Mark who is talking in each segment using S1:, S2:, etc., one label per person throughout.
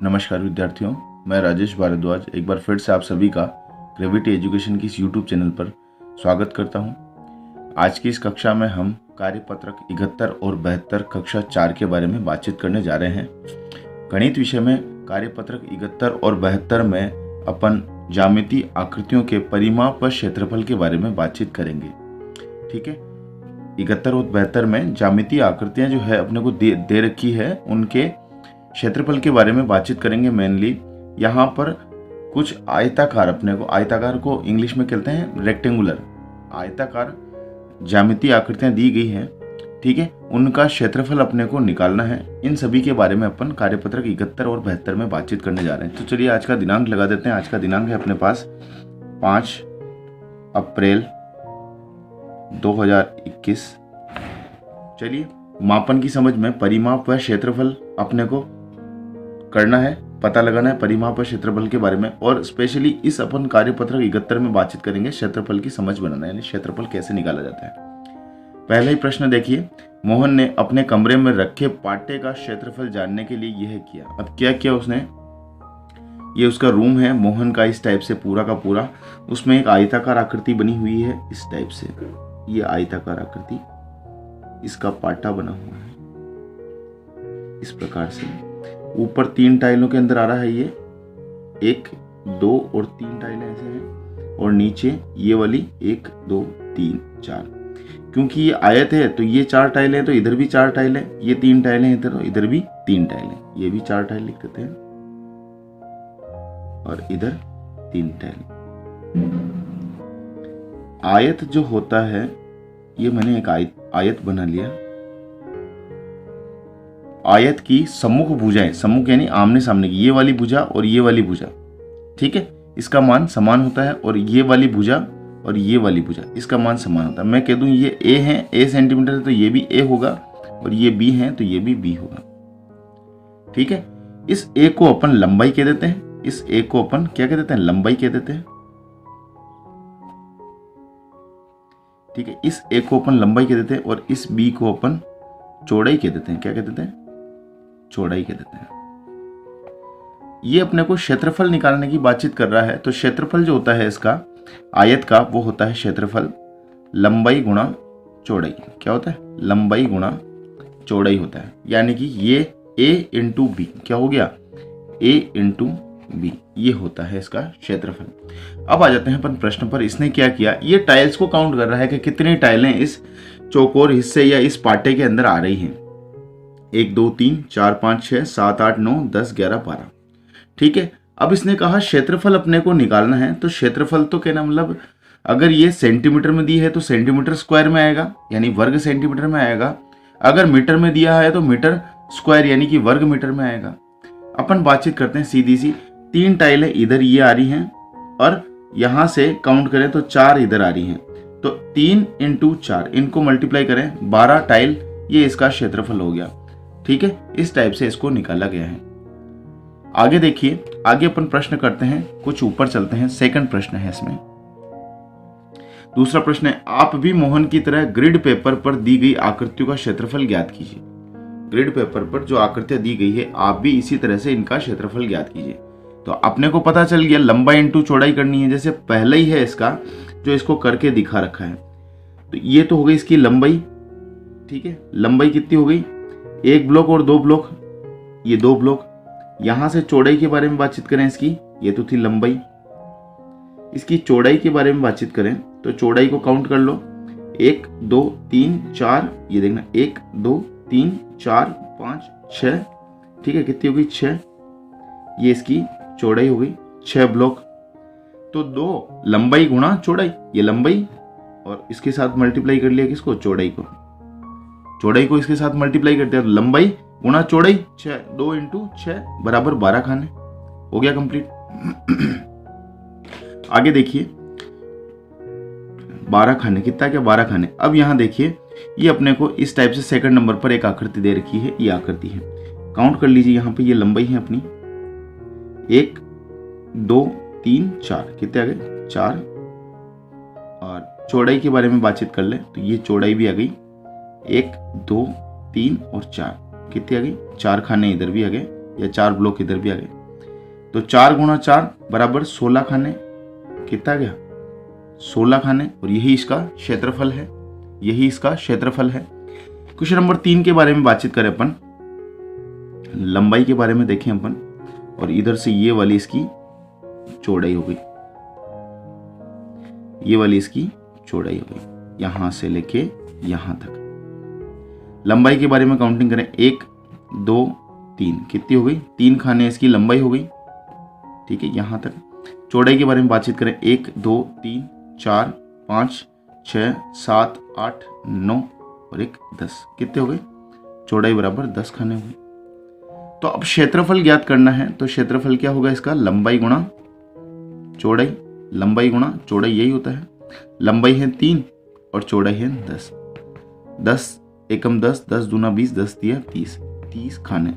S1: नमस्कार विद्यार्थियों, मैं राजेश भारद्वाज एक बार फिर से आप सभी का ग्रेविटी एजुकेशन की इस यूट्यूब चैनल पर स्वागत करता हूं। आज की इस कक्षा में हम कार्यपत्रक 71 और 72 कक्षा 4 के बारे में बातचीत करने जा रहे हैं। गणित विषय में कार्यपत्रक 71 और 72 में अपन ज्यामितीय आकृतियों के परिमाप व क्षेत्रफल के बारे में बातचीत करेंगे। ठीक है, 71 और 72 में ज्यामितीय आकृतियां जो है अपने को दे रखी है, उनके क्षेत्रफल के बारे में बातचीत करेंगे। मेनली यहाँ पर कुछ आयताकार, अपने को आयताकार को इंग्लिश में कहते हैं रेक्टेंगुलर, आयताकार ज्यामितीय आकृतियां दी गई हैं। ठीक है, उनका क्षेत्रफल अपने को निकालना है। इन सभी के बारे में अपन कार्यपत्रक 71 और 72 में बातचीत करने जा रहे हैं। तो चलिए आज का दिनांक लगा देते हैं। आज का दिनांक है अपने पास 5 अप्रैल 2021। चलिए, मापन की समझ में परिमाप व क्षेत्रफल अपने को करना है, पता लगाना है परिमाप व क्षेत्रफल के बारे में। और स्पेशली इस अपन कार्यपत्रक 71 में बातचीत करेंगे क्षेत्रफल की समझ बनाना, यानी क्षेत्रफल कैसे निकाला जाता है। पहला ही प्रश्न देखिए, मोहन ने अपने कमरे में रखे पाटे का क्षेत्रफल जानने के लिए यह किया। अब क्या किया उसने, ये उसका रूम है मोहन का, इस टाइप से पूरा का पूरा। उसमें एक आयताकार आकृति बनी हुई है इस टाइप से, ये आयताकार आकृति, इसका पाटा बना हुआ है इस प्रकार से। ऊपर 3 टाइलों के अंदर आ रहा है ये, 1 2 और 3 टाइलें ऐसे हैं, और नीचे ये वाली 1 2 3 4। क्योंकि ये आयत है तो ये 4 टाइलें हैं, तो इधर भी 4 टाइलें, ये 3 टाइलें इधर, तो इधर भी 3 टाइलें, ये भी 4 टाइल लिख देते हैं, और इधर 3 टाइल। आयत जो होता है, ये मैंने एक आयत बना लिया। आयत की सम्मुख भुजाएं, सम्मुख यानी आमने सामने की, ये वाली भुजा और ये वाली भुजा, ठीक है, इसका मान समान होता है। और ये वाली भुजा और ये वाली भुजा, इसका मान समान होता है। मैं कह दूं ये a है, a सेंटीमीटर है तो ये भी a होगा, और ये b है तो ये भी b होगा। ठीक है, इस a को अपन लंबाई कह देते हैं, इस a को अपन क्या कह देते हैं, लंबाई कह देते हैं। ठीक है, इस a को अपन लंबाई कह देते हैं, और इस b को अपन चौड़ाई कह देते हैं। क्या कह देते हैं, चौड़ाई कह देते हैं। ये अपने को क्षेत्रफल निकालने की बातचीत कर रहा है। तो क्षेत्रफल जो होता है इसका, आयत का, वो होता है क्षेत्रफल लंबाई गुणा चौड़ाई। क्या होता है, लंबाई गुणा चौड़ाई होता है। यानी कि ये a इंटू बी, क्या हो गया, a इंटू बी, ये होता है इसका क्षेत्रफल। अब आ जाते हैं अपन प्रश्न पर। इसने क्या किया, ये टाइल्स को काउंट कर रहा है कि कितनी टाइलें इस चौकोर हिस्से या इस पाटे के अंदर आ रही हैं। 1 2 3 4 5 6 7 8 9 10 11 12। ठीक है, अब इसने कहा क्षेत्रफल अपने को निकालना है। तो क्षेत्रफल तो कहना मतलब, अगर ये सेंटीमीटर में दी है तो सेंटीमीटर स्क्वायर में आएगा, यानी वर्ग सेंटीमीटर में आएगा। अगर मीटर में दिया है तो मीटर स्क्वायर यानी कि वर्ग मीटर में आएगा। अपन बातचीत करते हैं सीधी सी। 3 टाइलें इधर ये आ रही हैं, और यहां से काउंट करें तो 4 इधर आ रही हैं। तो 3 इंटू 4, इनको मल्टीप्लाई करें, 12 टाइल, ये इसका क्षेत्रफल हो गया। ठीक है, इस टाइप से इसको निकाला गया है। आगे देखिए, आगे अपन प्रश्न करते हैं, कुछ ऊपर चलते हैं। सेकंड प्रश्न है इसमें। दूसरा प्रश्न है, आप भी मोहन की तरह ग्रिड पेपर पर दी गई आकृतियों का क्षेत्रफल ज्ञात कीजिए। ग्रिड पेपर पर जो आकृतियां दी गई है, आप भी इसी तरह से इनका क्षेत्रफल ज्ञात कीजिए। तो अपने को पता चल गया, लंबाई इंटू चौड़ाई करनी है, जैसे पहले ही है इसका, जो इसको करके दिखा रखा है। तो ये तो हो गई इसकी लंबाई। ठीक है, लंबाई कितनी हो गई, 1 ब्लॉक और 2 ब्लॉक, ये 2 ब्लॉक। यहां से चौड़ाई के बारे में बातचीत करें इसकी, ये तो थी लंबाई। इसकी चौड़ाई के बारे में बातचीत करें तो चौड़ाई को काउंट कर लो, 1 2 3 4, ये देखना 1 2 3 4 5 6। ठीक है, कितनी हो गई, 6। ये इसकी चौड़ाई हो गई, 6 ब्लॉक। तो 2 लंबाई गुणा चौड़ाई, ये लंबाई, और इसके साथ मल्टीप्लाई कर लिया किसको, चौड़ाई को। चौड़ाई को इसके साथ मल्टीप्लाई करते हैं तो लंबाई गुणा चौड़ाई, 6, 2 इंटू 6 बराबर 12 खाने, हो गया कंप्लीट। आगे देखिए, 12 खाने, कितना क्या, 12 खाने। अब यहां देखिए, ये अपने को इस टाइप से सेकंड नंबर पर एक आकृति दे रखी है, ये आकृति है। काउंट कर लीजिए, यहां पे ये लंबाई है अपनी, 1 2 3 4, कितने आ गए, 4। और चौड़ाई के बारे में बातचीत कर ले तो ये चौड़ाई भी आ गई, 1 2 3 और 4, कितनी आ गई, 4 खाने इधर भी आ गए, या 4 ब्लॉक इधर भी आ गए। तो 4 गुणा 4 बराबर 16 खाने, कितना गया 16 खाने, और यही इसका क्षेत्रफल है, यही इसका क्षेत्रफल है। क्वेश्चन नंबर 3 के बारे में बातचीत करें अपन, लंबाई के बारे में देखें अपन, और इधर से ये वाली इसकी चौड़ाई हो गई, ये वाली इसकी चौड़ाई हो गई, यहां से लेके यहां तक। लंबाई के बारे में काउंटिंग करें, 1 2 3, कितनी हो गई 3 खाने इसकी लंबाई हो गई, ठीक है, यहां तक। चौड़ाई के बारे में बातचीत करें, 1 2 3 4 5 6 7 8 9 और 1 10, कितने हो गए, चौड़ाई बराबर 10 खाने हो गए। तो अब क्षेत्रफल ज्ञात करना है, तो क्षेत्रफल क्या होगा इसका, लंबाई गुणा चौड़ाई, लंबाई गुणा चौड़ाई, यही होता है। लंबाई है 3 और चौड़ाई है 10, 10 एकम 10, 10 दूना 20, 10 दिया 30, 30 खाने,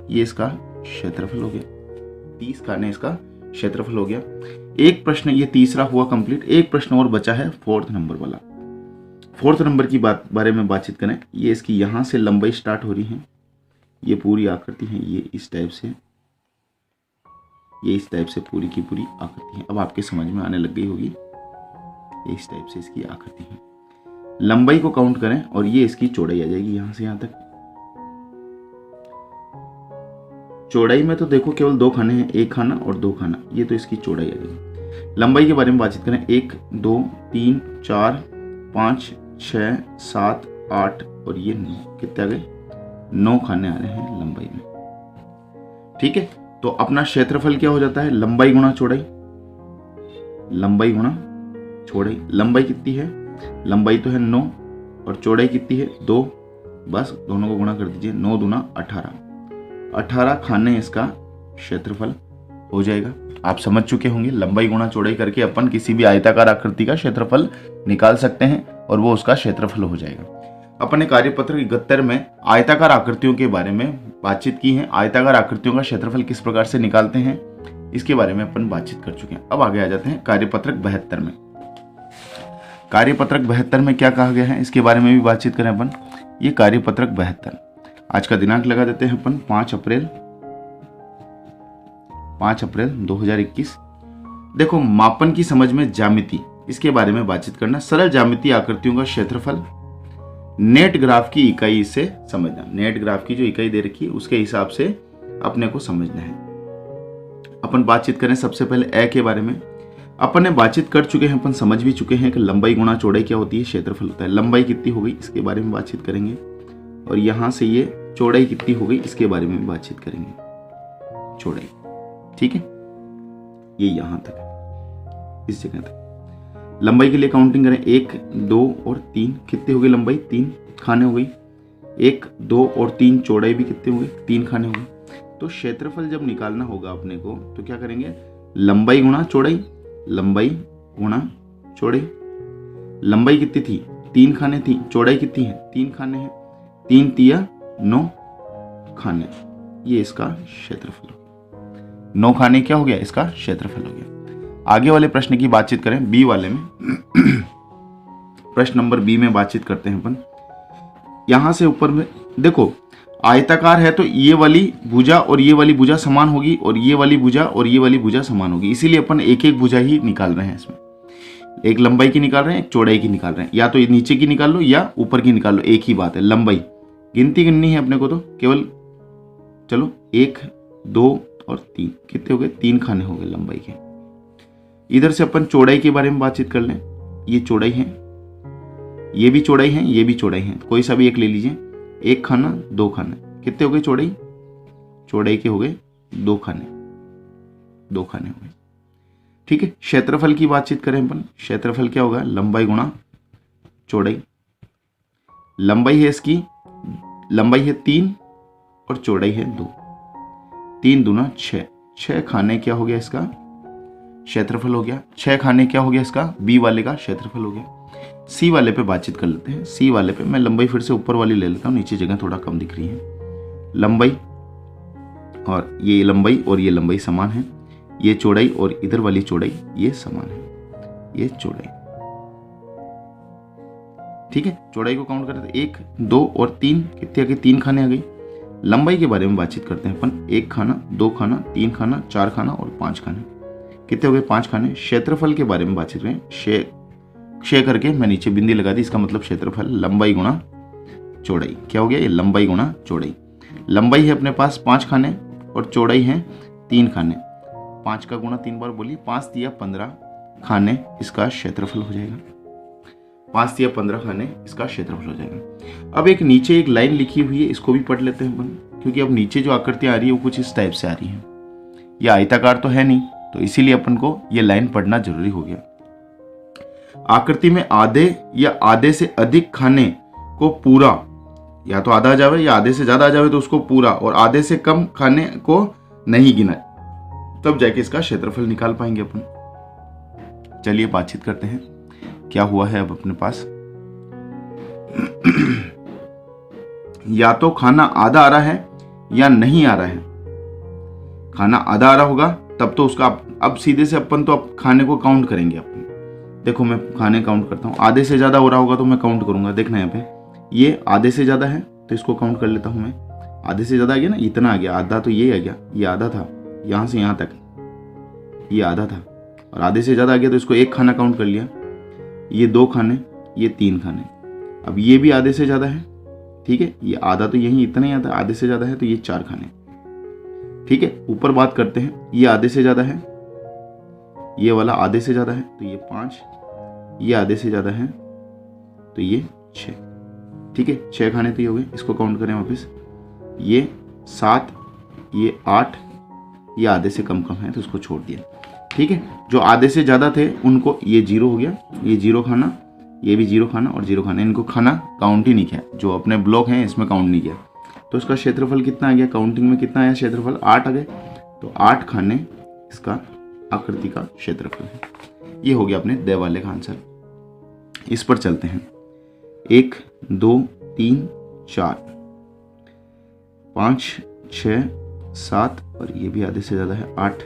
S1: ये इसका क्षेत्रफल हो गया, 30 खाने इसका क्षेत्रफल हो गया। एक प्रश्न ये तीसरा हुआ कंप्लीट, एक प्रश्न और बचा है 4th नंबर वाला। 4th नंबर की बारे में बातचीत करें, ये इसकी यहां से लंबाई स्टार्ट हो रही है, ये पूरी आकृति है, ये इस टाइप से, ये इस टाइप से पूरी की पूरी आकृति है। अब आपके समझ में आने लग गई होगी, ये इस टाइप से इसकी आकृति है। लंबाई को काउंट करें और ये इसकी चौड़ाई आ जाएगी यहां से यहां तक। चौड़ाई में तो देखो केवल 2 खाने हैं, 1 खाना और 2 खाना, ये तो इसकी चौड़ाई आ गई। लंबाई के बारे में बातचीत करें, 1 2 3 4 5 6 7 8 और ये 9, कितने आ गए 9 खाने आ रहे हैं लंबाई में, ठीक है। तो अपना क्षेत्रफल क्या हो जाता है, लंबाई गुणा चौड़ाई, लंबाई गुणा चौड़ाई। लंबाई कितनी है, लंबाई तो है 9 और चौड़ाई कितनी है 2, बस दोनों को गुणा कर दीजिए, 9 दूना 18, 18 खाने इसका क्षेत्रफल हो जाएगा। आप समझ चुके होंगे, लंबाई गुणा चौड़ाई करके अपन किसी भी आयताकार आकृति का क्षेत्रफल निकाल सकते हैं और वो उसका क्षेत्रफल हो जाएगा। अपने कार्यपत्र 71 में आयताकार आकृतियों के बारे में बातचीत की है, आयताकार आकृतियों का क्षेत्रफल किस प्रकार से निकालते हैं इसके बारे में अपन बातचीत कर चुके हैं। अब आगे आ जाते हैं कार्यपत्रक 72 में। कार्यपत्रक 72 में क्या कहा गया है इसके बारे में भी बातचीत करें अपन। ये कार्यपत्रक 72, आज का दिनांक लगा देते हैं अपन 5 अप्रैल 2021। देखो, मापन की समझ में ज्यामिति, इसके बारे में बातचीत करना। सरल ज्यामितीय आकृतियों का क्षेत्रफल नेट ग्राफ की इकाई से समझना, नेट ग्राफ की जो इकाई दे रखी है उसके हिसाब से अपने को समझना है। अपन बातचीत करें सबसे पहले ए के बारे में। अपन ने बातचीत कर चुके हैं, अपन समझ भी चुके हैं कि लंबाई गुणा चौड़ाई क्या होती है, क्षेत्रफल होता है। लंबाई कितनी हो गई इसके बारे में बातचीत करेंगे, और यहां से ये चौड़ाई कितनी हो गई इसके बारे में बातचीत करेंगे, चौड़ाई, ठीक है। ये यहां तक है, इस जगह तक। लंबाई के लिए काउंटिंग करें, 1 2 और 3, कितने हो गए लंबाई, 3 खाने हो गई। 1 2 और 3 चौड़ाई भी कितने हो गए, 3 खाने हो गए। तो क्षेत्रफल जब निकालना होगा अपने को तो क्या करेंगे, लंबाई गुणा चौड़ाई, लंबाई गुणा चौड़ाई। लंबाई कितनी थी, 3 खाने थी, चौड़ाई कितनी है, 3 खाने हैं, 3 तिया 9 खाने, ये इसका क्षेत्रफल हो गया। 9 खाने क्या हो गया, इसका क्षेत्रफल हो गया। आगे वाले प्रश्न की बातचीत करें, बी वाले में प्रश्न नंबर बी में बातचीत करते हैं अपन। यहां से ऊपर में देखो, आयताकार है तो ये वाली भुजा और ये वाली भुजा समान होगी, और ये वाली भुजा और ये वाली भुजा समान होगी, इसीलिए अपन एक एक भुजा ही निकाल रहे हैं इसमें। एक लंबाई की निकाल रहे हैं, एक चौड़ाई की निकाल रहे हैं, या तो नीचे की निकाल लो या ऊपर की निकाल लो, एक ही बात है। लंबाई गिनती गिननी है अपने को, तो केवल चलो 1 2 और 3, कितने हो गए, 3 खाने हो गए लंबाई के। इधर से अपन चौड़ाई के बारे में बातचीत कर लें। ये चौड़ाई है, ये भी चौड़ाई है, ये भी चौड़ाई है, कोई सा भी एक ले लीजिए। 1 खाना 2 खाने, कितने हो गए चौड़ाई, चौड़ाई के हो गए 2 खाने, 2 खाने हो गए, ठीक है। क्षेत्रफल की बातचीत करें अपन, क्षेत्रफल क्या होगा, लंबाई गुणा चौड़ाई। लंबाई है इसकी, लंबाई है 3 और चौड़ाई है 2, 3 दूना 6, 6 खाने क्या हो गया इसका क्षेत्रफल हो गया। 6 खाने क्या हो गया इसका, बी वाले का क्षेत्रफल हो गया। सी वाले पे बातचीत कर लेते हैं। सी वाले पे मैं लंबाई फिर से ऊपर वाली ले लेता हूँ, नीचे जगह थोड़ा कम दिख रही है। लंबाई और ये लंबाई समान है, ये चौड़ाई और इधर वाली चौड़ाई ये समान है, ये चौड़ाई, ठीक है। चौड़ाई को काउंट करते 1 2 और 3, कितने आ गई, 3 खाने आ गई। लंबाई के बारे में बातचीत करते हैं अपन। 1 खाना, 2 खाना, 3 खाना, 4 खाना और 5 खाने। कितने हो गए? 5 खाने। क्षेत्रफल के बारे में बातचीत करें। क्षय करके मैं नीचे बिंदी लगा दी, इसका मतलब क्षेत्रफल लंबाई गुणा चौड़ाई। क्या हो गया? ये लंबाई गुणा चौड़ाई। लंबाई है अपने पास 5 खाने और चौड़ाई है 3 खाने। 5 का गुणा 3 बार बोलिए, 5 दिया 15 खाने, इसका क्षेत्रफल हो जाएगा। 5 दिया 15 खाने, इसका क्षेत्रफल हो जाएगा। अब एक नीचे एक लाइन लिखी हुई है, इसको भी पढ़ लेते हैं अपन, क्योंकि अब नीचे जो आकृतियां आ रही है वो कुछ इस टाइप से आ रही है। ये आयताकार तो है नहीं, तो इसीलिए अपन को ये लाइन पढ़ना जरूरी हो गया। आकृति में आधे या आधे से अधिक खाने को पूरा, या तो आधा आ जावे या आधे से ज्यादा आ जावे तो उसको पूरा, और आधे से कम खाने को नहीं गिना, तब जाके इसका क्षेत्रफल निकाल पाएंगे अपन। चलिए बातचीत करते हैं क्या हुआ है अब अपने पास। या तो खाना आधा आ रहा है या नहीं आ रहा है। खाना आधा आ रहा होगा तब तो उसका अब सीधे से अपन तो अब खाने को काउंट करेंगे अपन। देखो मैं खाने काउंट करता हूँ। आधे से ज्यादा हो रहा होगा तो मैं काउंट करूंगा। देखना यहाँ पे ये आधे से ज्यादा है तो इसको काउंट कर लेता हूँ मैं। आधे से ज्यादा आ गया ना, इतना आ गया, आधा तो ये आ गया, ये आधा था, यहाँ से यहाँ तक ये आधा था, और आधे से ज्यादा आ गया तो इसको 1 खाना काउंट कर लिया। ये 2 खाने, ये 3 खाने। अब ये भी आधे से ज्यादा है, ठीक है, ये आधा तो यही इतना ही आता, आधे से ज्यादा है तो ये 4 खाने, ठीक है। ऊपर बात करते हैं, ये आधे से ज्यादा है, ये वाला आधे से ज्यादा है तो ये 5, ये आधे से ज्यादा है तो ये 6, ठीक है। 6 खाने तो ये हो गए, इसको काउंट करें वापस। ये 7, ये 8, ये आधे से कम है तो इसको छोड़ दिया, ठीक है। जो आधे से ज्यादा थे उनको ये 0 हो गया, ये 0 खाना, ये भी 0 खाना और 0 खाना, इनको खाना काउंट ही नहीं किया। जो अपने ब्लॉक हैं इसमें काउंट नहीं किया, तो इसका क्षेत्रफल कितना आ गया? काउंटिंग में कितना आया क्षेत्रफल? 8 आ गए, तो 8 खाने इसका आकृति का क्षेत्रफल है। ये हो गया अपने द वाले का आंसर। इस पर चलते हैं। 1, 2, 3, 4, 5, 6, 7 और ये भी आधे से ज्यादा है 8,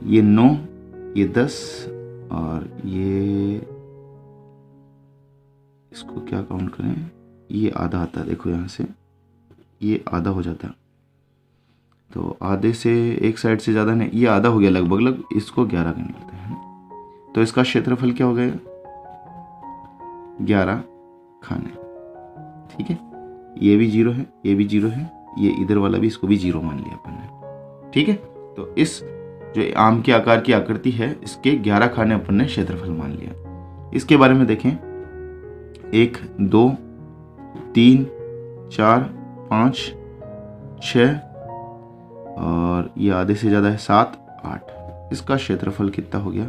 S1: ये 9, ये 10 और ये, इसको क्या काउंट करें? ये आधा आता है, देखो यहाँ से ये आधा हो जाता है, तो आधे से एक साइड से ज़्यादा नहीं, ये आधा हो गया लगभग, इसको 11 गिन लेते हैं। तो इसका क्षेत्रफल क्या हो गया? 11 खाने, ठीक है। ये भी 0 है, ये भी 0 है, ये इधर वाला भी, इसको भी 0 मान लिया अपन ने, ठीक है। तो इस जो आम के आकार की आकृति है इसके 11 खाने अपन ने क्षेत्रफल मान लिया। इसके बारे में देखें, 1, 2, 3, 4, 5, 6 और ये आधे से ज्यादा है 7, 8। इसका क्षेत्रफल कितना हो गया?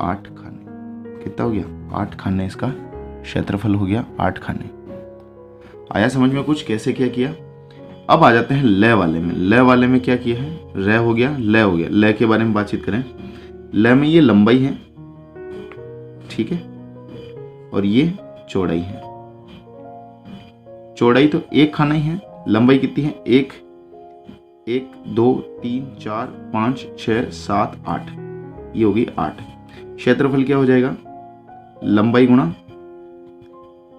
S1: 8 खाने। कितना हो गया? 8 खाने इसका क्षेत्रफल हो गया, 8 खाने। आया समझ में कुछ कैसे क्या किया? अब आ जाते हैं लय वाले में। लय वाले में क्या किया है? र हो गया, लय हो गया। लय के बारे में बातचीत करें। लय में ये लंबाई है, ठीक है, और ये चौड़ाई है। चौड़ाई तो 1 खाना ही है, लंबाई कितनी है? 1, 2, 3, 4, 5, 6, 7, 8, ये होगी 8। क्षेत्रफल क्या हो जाएगा? लंबाई गुणा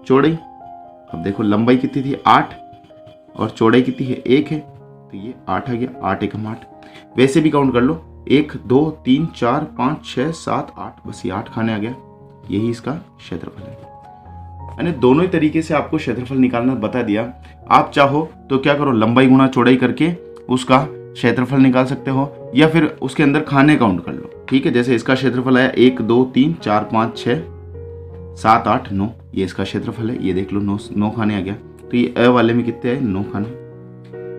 S1: चौड़ाई। अब देखो लंबाई कितनी थी? 8 और चौड़ाई कितनी है? 1 है, तो ये 8 आ गया। 8 एकम 8। वैसे भी काउंट कर लो, 1, 2, 3, 4, 5, 6, 7, 8, बस ये 8 खाने आ गया। यही इसका क्षेत्रफल है। मैंने दोनों ही तरीके से आपको क्षेत्रफल निकालना बता दिया। आप चाहो तो क्या करो, लंबाई गुणा चौड़ाई करके उसका क्षेत्रफल निकाल सकते हो, या फिर उसके अंदर खाने काउंट कर लो, ठीक है। जैसे इसका क्षेत्रफल आया 1, 2, 3, 4, 5, 6, 7, 8, 9, ये इसका क्षेत्रफल है। ये देख लो 9 खाने आ गया। तो ये अ वाले में कितने आए? 9 खाने।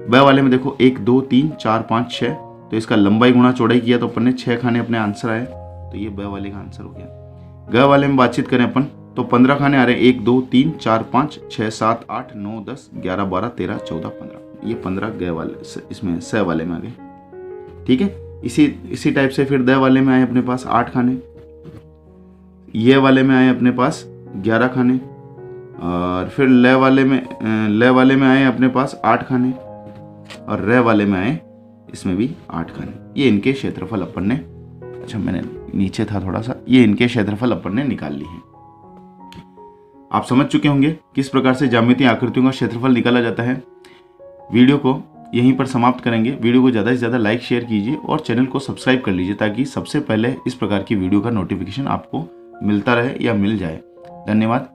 S1: ब वाले में देखो 1, 2, 3, 4, 5, 6, तो इसका लंबाई गुणा चौड़ाई किया तो अपन ने 6 खाने अपने आंसर आए, तो ये ब वाले का आंसर हो गया। ग वाले में बातचीत करें अपन तो 15 खाने आ रहे हैं। 1, 2, 3, 4, 5, 6, 7, 8, 9, 10, 11, 12, 13, 14, 15, ये 15 ग वाले इसमें स वाले में आ गए, ठीक है। इसी टाइप से फिर द वाले में आए अपने पास 8 खाने, ये वाले में आए अपने पास 11 खाने, और फिर ल वाले में आए अपने पास 8 खाने, और र वाले में आए इसमें भी 8 खाने। ये इनके क्षेत्रफल अपन ने, अच्छा मैंने नीचे था थोड़ा सा, ये इनके क्षेत्रफल अपन ने निकाल ली है। आप समझ चुके होंगे किस प्रकार से ज्यामितीय आकृतियों का क्षेत्रफल निकाला जाता है। वीडियो को यहीं पर समाप्त करेंगे। वीडियो को ज़्यादा से ज़्यादा लाइक शेयर कीजिए और चैनल को सब्सक्राइब कर लीजिए ताकि सबसे पहले इस प्रकार की वीडियो का नोटिफिकेशन आपको मिलता रहे या मिल जाए। धन्यवाद।